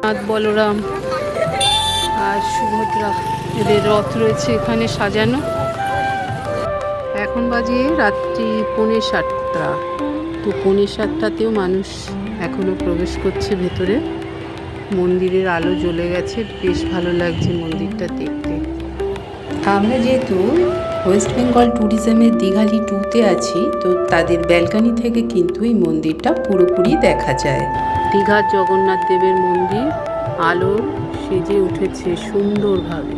নাথ বলরাম আর সুভদ্রা এদের রথ রয়েছে এখানে সাজানো। এখন বাজে রাত্রি 7:45। তো 7:45তেও মানুষ এখনো প্রবেশ করছে ভেতরে। মন্দিরের আলো জ্বলে গেছে, বেশ ভালো লাগছে মন্দিরটা দেখতে। আমরা যেহেতু ওয়েস্ট বেঙ্গল ট্যুরিজমের দীঘালি 2তে আছি, তো তাদের ব্যালকনি থেকে কিন্তু এই মন্দিরটা পুরোপুরি দেখা যায়। দীঘার জগন্নাথ দেবের মন্দির আলোর সেজে উঠেছে সুন্দরভাবে।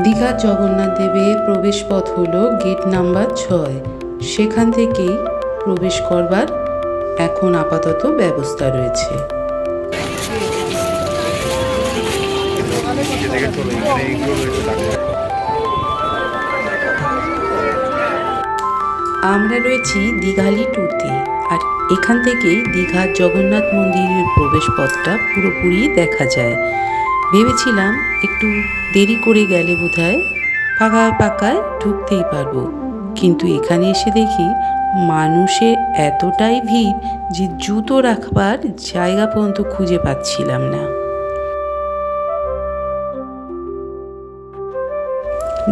দীঘার জগন্নাথ দেবের প্রবেশ পথ হলো গেট নাম্বার 6। সেখান থেকেই প্রবেশ করবার এখন আপাতত ব্যবস্থা রয়েছে। আমরা রয়েছি দীঘালি 2তে, আর এখান থেকেই দীঘার জগন্নাথ মন্দিরের প্রবেশ পথটা পুরোপুরি দেখা যায়। ভেবেছিলাম একটু দেরি করে গেলে বোধহয় ফাঁকা পাকায় ঢুকতেই পারবো, কিন্তু এখানে এসে দেখি মানুষের এতটাই ভিড় যে জুতো রাখবার জায়গা পর্যন্ত খুঁজে পাচ্ছিলাম না।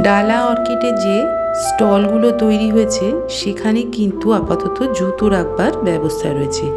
ডালা অর্কিডের যে স্টলগুলো তৈরি হয়েছে সেখানে কিন্তু আপাতত জুতো রাখবার ব্যবস্থা রয়েছে।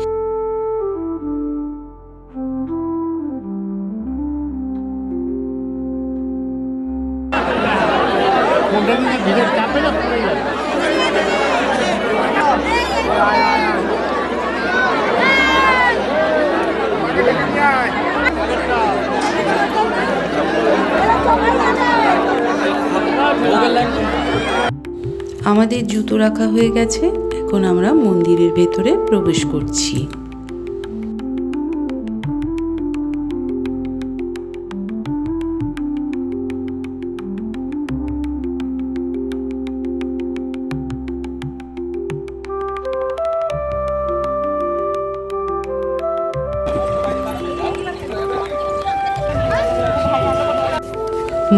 আমাদের জুতো রাখা হয়ে গেছে, এখন আমরা মন্দিরের ভেতরে প্রবেশ করছি।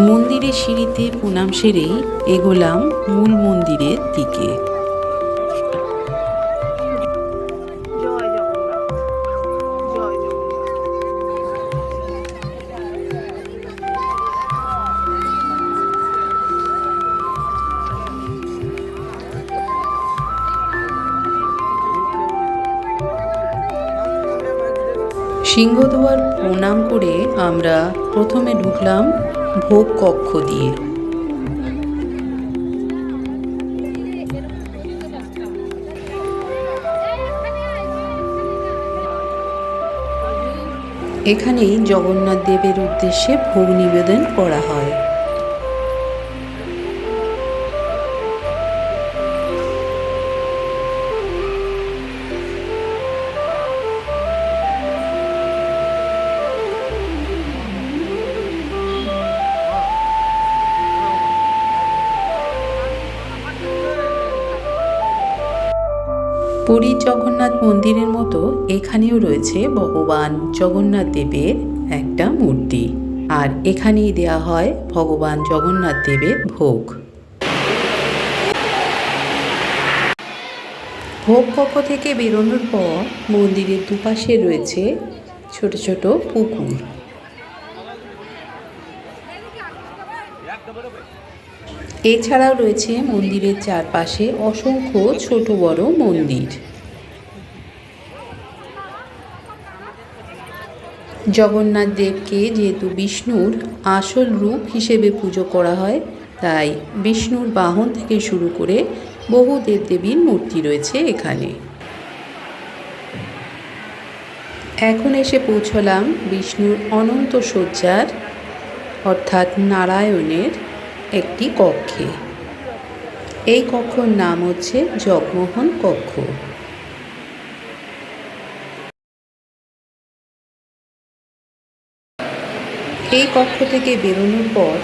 মন্দিরের সিঁড়িতে প্রণাম সেরেই এগোলাম মূল মন্দিরের দিকে। সিংহদুয়ার প্রণাম করে আমরা প্রথমে ঢুকলাম ভোগ কক্ষ দিয়ে। এখানেই জগন্নাথ দেবের উদ্দেশ্যে ভোগ নিবেদন করা হয়। পুরীর জগন্নাথ মন্দিরের মতো এখানেও রয়েছে ভগবান জগন্নাথ দেবের একটা মূর্তি, আর এখানেই দেয়া হয় ভগবান জগন্নাথ দেবের ভোগ। ভোগ কক্ষ থেকে বেরোনোর পর মন্দিরের দুপাশে রয়েছে ছোট ছোট পুকুর। এছাড়াও রয়েছে মন্দিরের চারপাশে অসংখ্য ছোট বড় মন্দির। জগন্নাথ দেবকে যেহেতু বিষ্ণুর আসল রূপ হিসেবে পুজো করা হয়, তাই বিষ্ণুর বাহন থেকে শুরু করে বহু দেবদেবীর মূর্তি রয়েছে এখানে। এখন এসে পৌঁছলাম বিষ্ণুর অনন্ত শয্যার অর্থাৎ নারায়ণের একটি কক্ষে। এই কক্ষর নাম হচ্ছে জগমোহন কক্ষ। এই কক্ষ থেকে বেরোনোর পর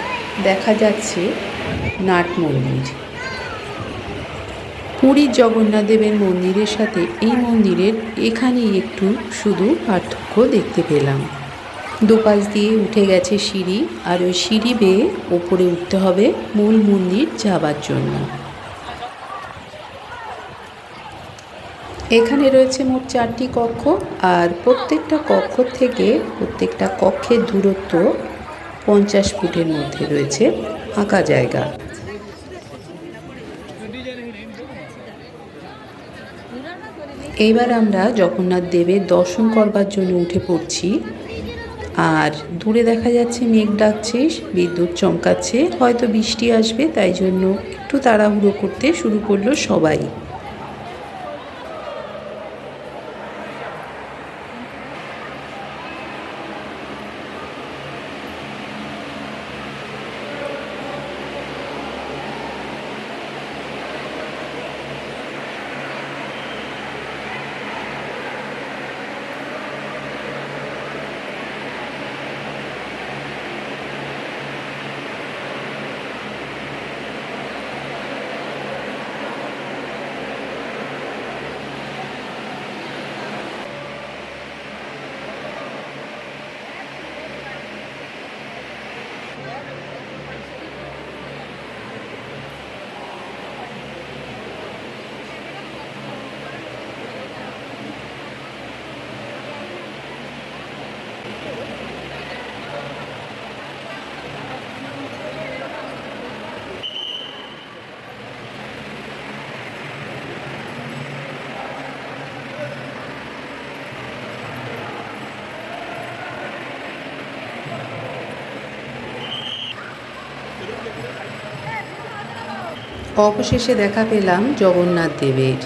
দেখা যাচ্ছে নাট মন্দির। পুরীর জগন্নাথ দেবের মন্দিরের সাথে এই মন্দিরের এখানেই একটু শুধু পার্থক্য দেখতে পেলাম। দুপাশ দিয়ে উঠে গেছে সিঁড়ি, আর ওই সিঁড়ি বেয়ে ওপরে উঠতে হবে মূল মন্দির যাবার জন্য। এখানে রয়েছে মোট 4টি কক্ষ, আর প্রত্যেকটা কক্ষ থেকে প্রত্যেকটা কক্ষের দূরত্ব 50 ফুটের মধ্যে রয়েছে ফাঁকা জায়গা। এইবার আমরা জগন্নাথ দেবের দর্শন করবার জন্য উঠে পড়ছি। আর দূরে দেখা যাচ্ছে মেঘ ডাকছে, বিদ্যুৎ চমকাচ্ছে, হয়তো বৃষ্টি আসবে, তাই জন্য একটু তাড়াহুড়ো করতে শুরু করলো সবাই। অবশেষে দেখা পেলাম জগন্নাথ দেবের।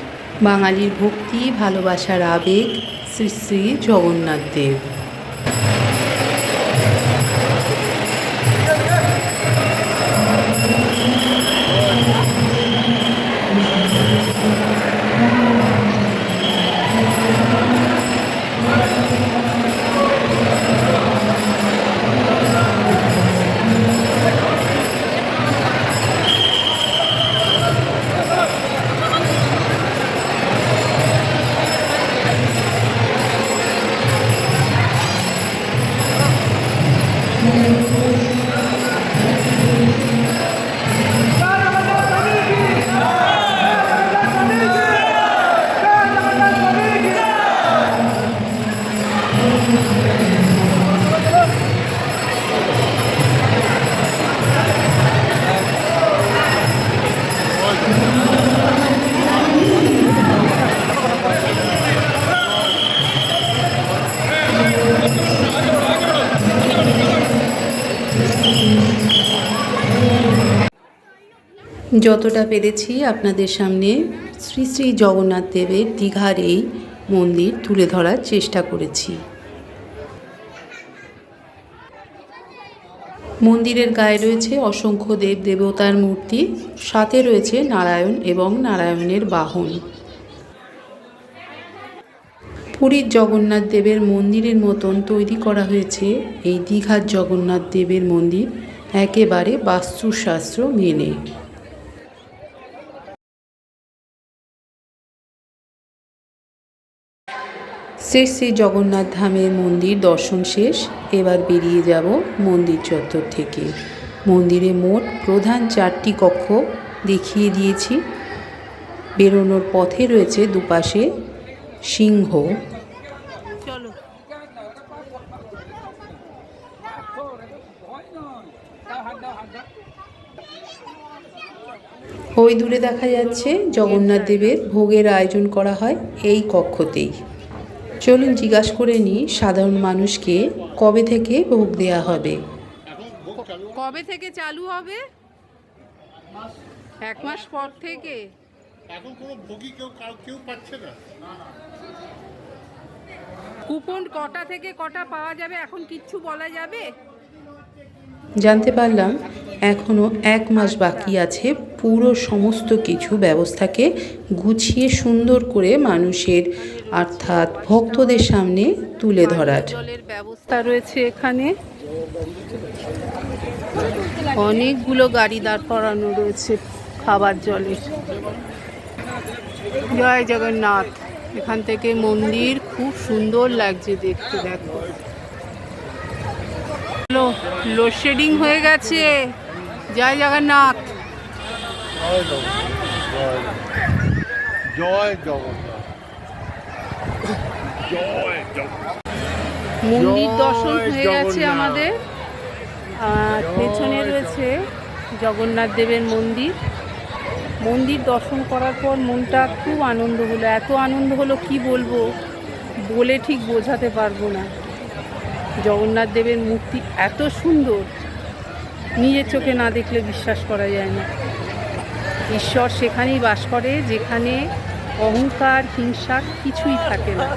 বাঙালির ভক্তি ভালোবাসার আবেগ শ্রী শ্রী জগন্নাথ দেব। যতটা পেরেছি আপনাদের সামনে শ্রী শ্রী জগন্নাথ দেবের দীঘার এই মন্দির তুলে ধরার চেষ্টা করেছি। মন্দিরের গায়ে রয়েছে অসংখ্য দেব দেবতার মূর্তি, সাথে রয়েছে নারায়ণ এবং নারায়ণের বাহন। পুরীর জগন্নাথ দেবের মন্দিরের মতন তৈরি করা হয়েছে এই দীঘার জগন্নাথ দেবের মন্দির, একেবারে বাস্তুশাস্ত্র মেনে। শ্রী শ্রী জগন্নাথ ধামের মন্দির দর্শন শেষ। এবার বেরিয়ে যাব মন্দির চত্বর থেকে। মন্দিরে মোট প্রধান 4টি কক্ষ দেখিয়ে দিয়েছি। বেরোনোর পথে রয়েছে দুপাশে সিংহ। চলো। ওই দূরে দেখা যাচ্ছে জগন্নাথ দেবের ভোগের আয়োজন করা হয় এই কক্ষতেই। চলুন জিজ্ঞাসা করে নিই সাধারণ মানুষকে কবে থেকে ভোগ দেয়া হবে। কবে থেকে চালু হবে? 1 মাস পর থেকে। এখন কোনো ভোগী কেউ পাচ্ছে না। কুপন কটা থেকে কটা পাওয়া যাবে এখন কিচ্ছু বলা যাবে? জানতে পারলাম এখনও 1 মাস বাকি আছে পুরো সমস্ত কিছু ব্যবস্থাকে গুছিয়ে সুন্দর করে মানুষের অর্থাৎ ভক্তদের সামনে তুলে ধরার। জলের ব্যবস্থা রয়েছে এখানে, অনেকগুলো গাড়ি দাঁড় করানো রয়েছে খাবার জলের। জয় জগন্নাথ। এখান থেকে মন্দির খুব সুন্দর লাগছে দেখতে, দেখো। লোডশেডিং হয়ে গেছে। জয় জগন্নাথ। জয় জগন্নাথ। জয় জগন্নাথ। মন্দির দর্শন জয় হয়ে গেছে জগন্নাথ। আমাদের। আর পেছনে রয়েছে জগন্নাথ দেবের মন্দির। মন্দির দর্শন করার পর মনটা খুব আনন্দ হলো, এত আনন্দ হলো কি বলবো, বলে ঠিক বোঝাতে পারবো না। জগন্নাথ দেবের মূর্তি এত সুন্দর, নিজের চোখে না দেখলে বিশ্বাস করা যায় না। ঈশ্বর সেখানেই বাস করে যেখানে অহংকার হিংসা কিছুই থাকে না।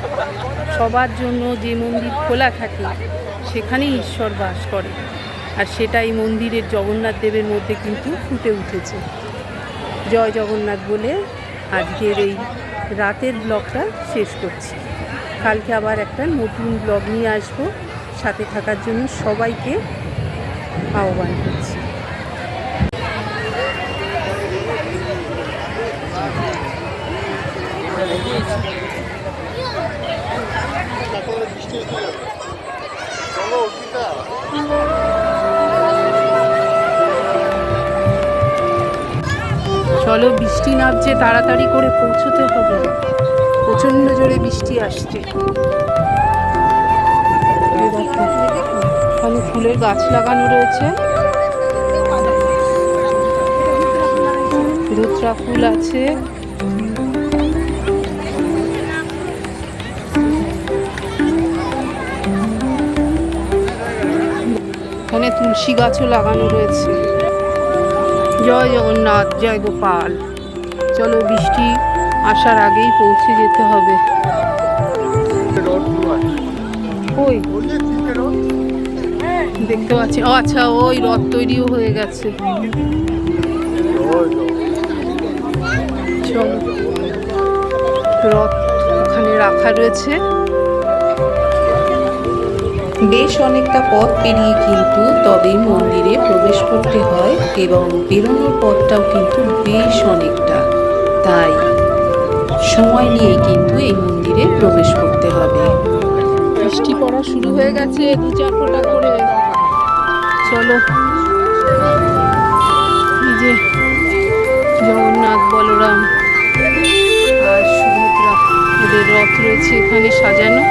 সবার জন্য যে মন্দির খোলা থাকে সেখানেই ঈশ্বর বাস করে, আর সেটা এই মন্দিরের জগন্নাথ দেবের মধ্যে কিন্তু ফুটে উঠেছে। জয় জগন্নাথ বলে আজকের এই রাতের ব্লগটা শেষ করছি। কালকে আবার একটা নতুন ব্লগ নিয়ে আসবো। সাথে থাকার জন্য সবাইকে আহ্বান করছি। চলো অর্পিতা। চলো, বৃষ্টি নামছে, তাড়াতাড়ি করে পৌঁছতে হবে। প্রচণ্ড জোরে বৃষ্টি আসছে। এই দেখো, এখানে ফুলের গাছ লাগানো রয়েছে, রুদ্রা ফুল আছে। এখানে তুলসী গাছও লাগানো রয়েছে। জয় জগন্নাথ, জয় গোপাল। চলো, বৃষ্টি আসার আগেই পৌঁছে যেতে হবে। ওই দেখতে পাচ্ছি, ও আচ্ছা, ওই রথ তৈরিও হয়ে গেছে। চলো, রথ ওখানে রাখা রয়েছে। বেশ অনেকটা পথ পেরিয়ে কিন্তু তবেই মন্দিরে প্রবেশ করতে হয়, এবং বেরোনোর পথটাও কিন্তু বেশ অনেকটা। তাই সময় নিয়েই কিন্তু এই মন্দিরে প্রবেশ করতে হবে। বৃষ্টি পড়া শুরু হয়ে গেছে, 2-4 ফোঁটা করে। চলো, এই যে জগন্নাথ, বলরাম আর সুভদ্রা, এদের রথ রয়েছে এখানে সাজানো।